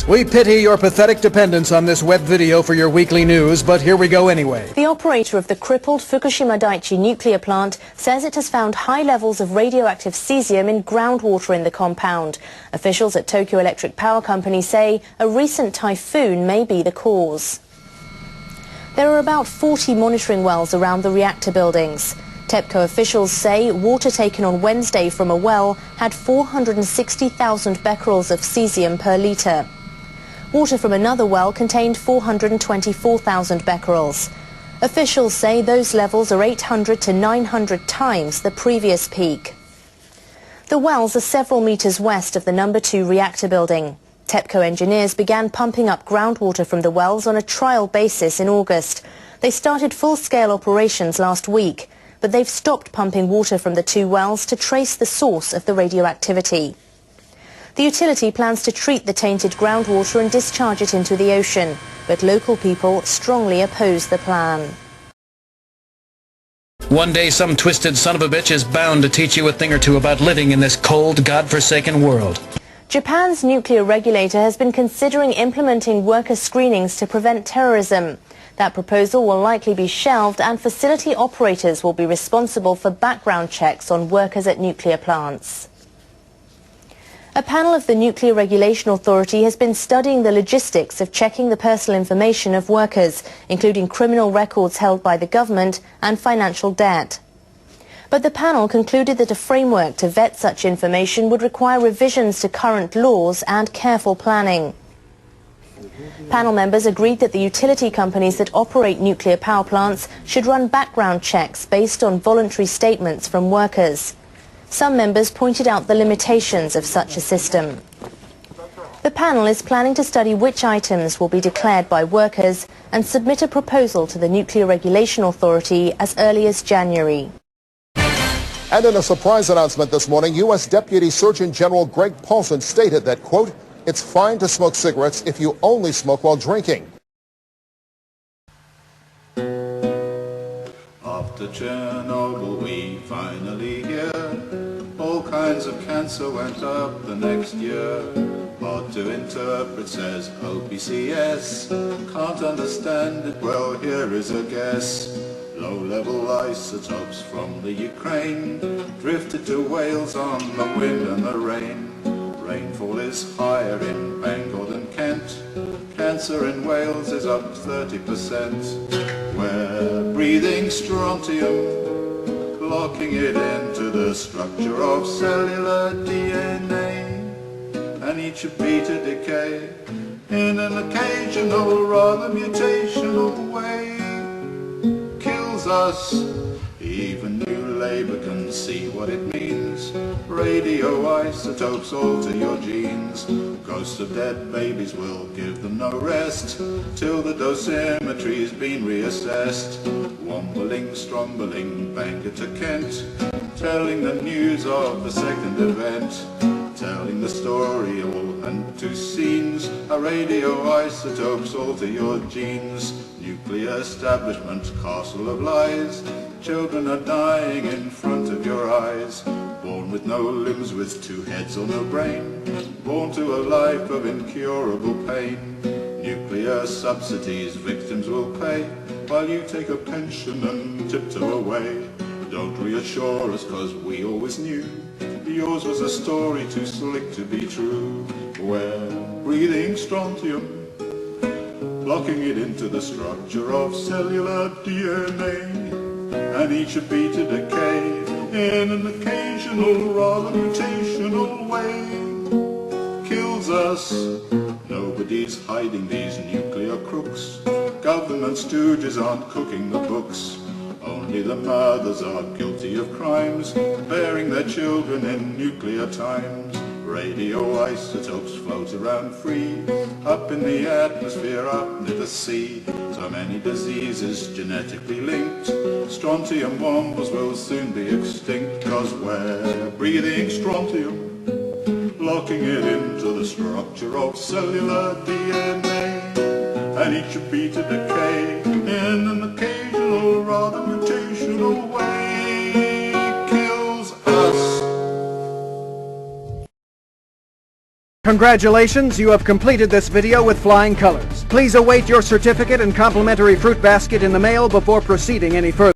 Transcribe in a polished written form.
We pity your pathetic dependence on this web video for your weekly news, but here we go anyway. The operator of the crippled Fukushima Daiichi nuclear plant says it has found high levels of radioactive cesium in groundwater in the compound. Officials at Tokyo Electric Power Company say a recent typhoon may be the cause. There are about 40 monitoring wells around the reactor buildings. TEPCO officials say water taken on Wednesday from a well had 460,000 becquerels of cesium per litre. Water from another well contained 424,000 becquerels. Officials say those levels are 800 to 900 times the previous peak. The wells are several metres west of the number 2 reactor building. TEPCO engineers began pumping up groundwater from the wells on a trial basis in August. They started full-scale operations last week, but they've stopped pumping water from the 2 wells to trace the source of the radioactivity. The utility plans to treat the tainted groundwater and discharge it into the ocean, but local people strongly oppose the plan. One day some twisted son of a bitch is bound to teach you a thing or two about living in this cold, godforsaken world. Japan's nuclear regulator has been considering implementing worker screenings to prevent terrorism. That proposal will likely be shelved, and facility operators will be responsible for background checks on workers at nuclear plants. A panel of the Nuclear Regulation Authority has been studying the logistics of checking the personal information of workers, including criminal records held by the government and financial debt. But the panel concluded that a framework to vet such information would require revisions to current laws and careful planning. Panel members agreed that the utility companies that operate nuclear power plants should run background checks based on voluntary statements from workers. Some members pointed out the limitations of such a system. The panel is planning to study which items will be declared by workers and submit a proposal to the Nuclear Regulation Authority as early as January. And in a surprise announcement this morning, U.S. Deputy Surgeon General Greg Paulson stated that, quote, "It's fine to smoke cigarettes if you only smoke while drinking." After Chernobyl, we finally hear all kinds of cancer went up the next year. Hard to interpret, says OPCS. Can't understand it, well, here is a guess. Low-level isotopes from the Ukraine drifted to Wales on the wind and the rain. Rainfall is higher in Bangor than Kent. Cancer in Wales is up 30%. We're breathing strontium, locking it into the structure of cellular DNA. And each should be to decay in an occasional, rather mutational way. Kills us. Even New Labour can see what it means. Radioisotopes alter your genes. Ghosts of dead babies will give them no rest till the dosimetry's been reassessed. Wombling, strombling, Bangor to Kent, telling the news of the second event. Telling the story all and 2 scenes. How radioisotopes alter your genes. Nuclear establishment, castle of lies. Children are dying in front of your eyes. Born with no limbs, with 2 heads or no brain. Born to a life of incurable pain. Nuclear subsidies victims will pay, while you take a pension and tiptoe away. Don't reassure us, 'cause we always knew yours was a story too slick to be true. We're breathing strontium, locking it into the structure of cellular DNA, and each should be to decay in an occasional, rather mutational way. Kills us. Nobody's hiding these nuclear crooks. Government stooges aren't cooking the books. Only the mothers are guilty of crimes, bearing their children in nuclear times. Radioisotopes float around free, up in the atmosphere, up near the sea. So many diseases genetically linked. Strontium bombs will soon be extinct, 'cause we're breathing strontium, locking it into the structure of cellular DNA. And each should be to decay in an occasional, rather mutational way. Kills us. Congratulations, you have completed this video with flying colors. Please await your certificate and complimentary fruit basket in the mail before proceeding any further.